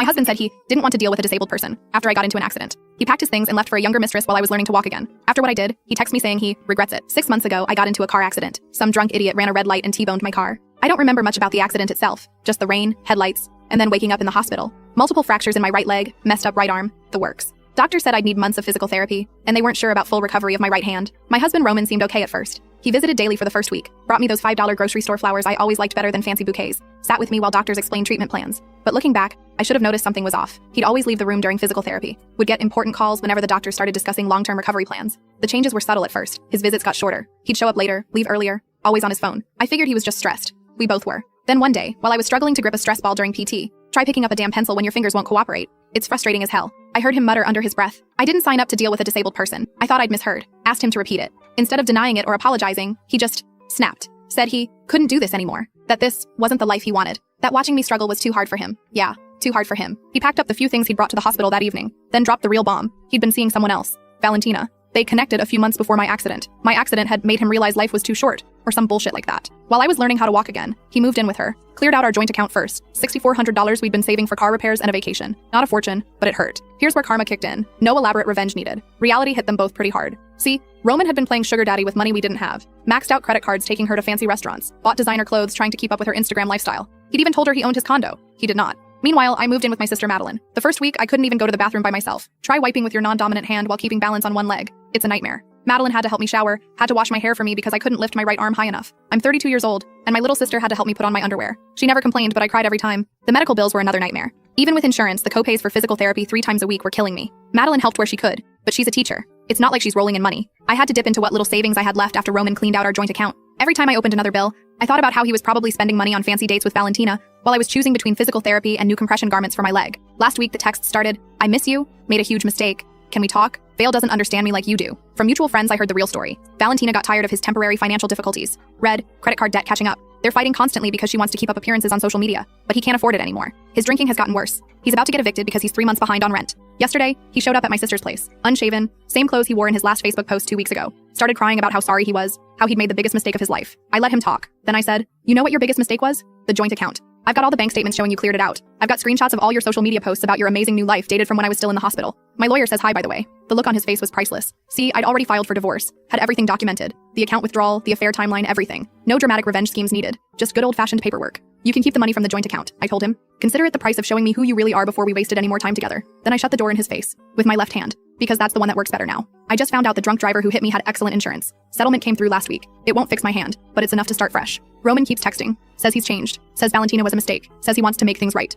My husband said he didn't want to deal with a disabled person after I got into an accident. He packed his things and left for a younger mistress while I was learning to walk again. After what I did, he texted me saying he regrets it. 6 months ago, I got into a car accident. Some drunk idiot ran a red light and T-boned my car. I don't remember much about the accident itself, just the rain, headlights, and then waking up in the hospital. Multiple fractures in my right leg, messed up right arm, the works. Doctors said I'd need months of physical therapy, and they weren't sure about full recovery of my right hand. My husband Roman seemed okay at first. He visited daily for the first week, brought me those $5 grocery store flowers I always liked better than fancy bouquets, sat with me while doctors explained treatment plans. But looking back, I should have noticed something was off. He'd always leave the room during physical therapy, would get important calls whenever the doctors started discussing long-term recovery plans. The changes were subtle at first. His visits got shorter. He'd show up later, leave earlier, always on his phone. I figured he was just stressed. We both were. Then one day, while I was struggling to grip a stress ball during PT, try picking up a damn pencil when your fingers won't cooperate. It's frustrating as hell. I heard him mutter under his breath. I didn't sign up to deal with a disabled person. I thought I'd misheard. Asked him to repeat it. Instead of denying it or apologizing, he just snapped. Said he couldn't do this anymore. That this wasn't the life he wanted. That watching me struggle was too hard for him. Yeah, too hard for him. He packed up the few things he'd brought to the hospital that evening, then dropped the real bomb. He'd been seeing someone else. Valentina. They connected a few months before my accident. My accident had made him realize life was too short, or some bullshit like that. While I was learning how to walk again, he moved in with her, cleared out our joint account first. $6,400 we'd been saving for car repairs and a vacation. Not a fortune, but it hurt. Here's where karma kicked in. No elaborate revenge needed. Reality hit them both pretty hard. See, Roman had been playing sugar daddy with money we didn't have. Maxed out credit cards taking her to fancy restaurants. Bought designer clothes trying to keep up with her Instagram lifestyle. He'd even told her he owned his condo. He did not. Meanwhile, I moved in with my sister Madeline. The first week, I couldn't even go to the bathroom by myself. Try wiping with your non-dominant hand while keeping balance on one leg. It's a nightmare. Madeline had to help me shower, had to wash my hair for me because I couldn't lift my right arm high enough. I'm 32 years old, and my little sister had to help me put on my underwear. She never complained, but I cried every time. The medical bills were another nightmare. Even with insurance, the co-pays for physical therapy 3 times a week were killing me. Madeline helped where she could, but she's a teacher. It's not like she's rolling in money. I had to dip into what little savings I had left after Roman cleaned out our joint account. Every time I opened another bill, I thought about how he was probably spending money on fancy dates with Valentina while I was choosing between physical therapy and new compression garments for my leg. Last week, the text started, "I miss you, made a huge mistake. Can we talk? Vale doesn't understand me like you do." From mutual friends, I heard the real story. Valentina got tired of his temporary financial difficulties. Credit card debt catching up. They're fighting constantly because she wants to keep up appearances on social media, but he can't afford it anymore. His drinking has gotten worse. He's about to get evicted because he's 3 months behind on rent. Yesterday, he showed up at my sister's place, unshaven, same clothes he wore in his last Facebook post 2 weeks ago. Started crying about how sorry he was, how he'd made the biggest mistake of his life. I let him talk. Then I said, "You know what your biggest mistake was? The joint account. I've got all the bank statements showing you cleared it out. I've got screenshots of all your social media posts about your amazing new life dated from when I was still in the hospital." My lawyer says hi, by the way. The look on his face was priceless. See, I'd already filed for divorce, had everything documented. The account withdrawal, the affair timeline, everything. No dramatic revenge schemes needed. Just good old-fashioned paperwork. "You can keep the money from the joint account," I told him. "Consider it the price of showing me who you really are before we wasted any more time together." Then I shut the door in his face with my left hand, because that's the one that works better now. I just found out the drunk driver who hit me had excellent insurance. Settlement came through last week. It won't fix my hand, but it's enough to start fresh. Roman keeps texting, says he's changed, says Valentina was a mistake, says he wants to make things right.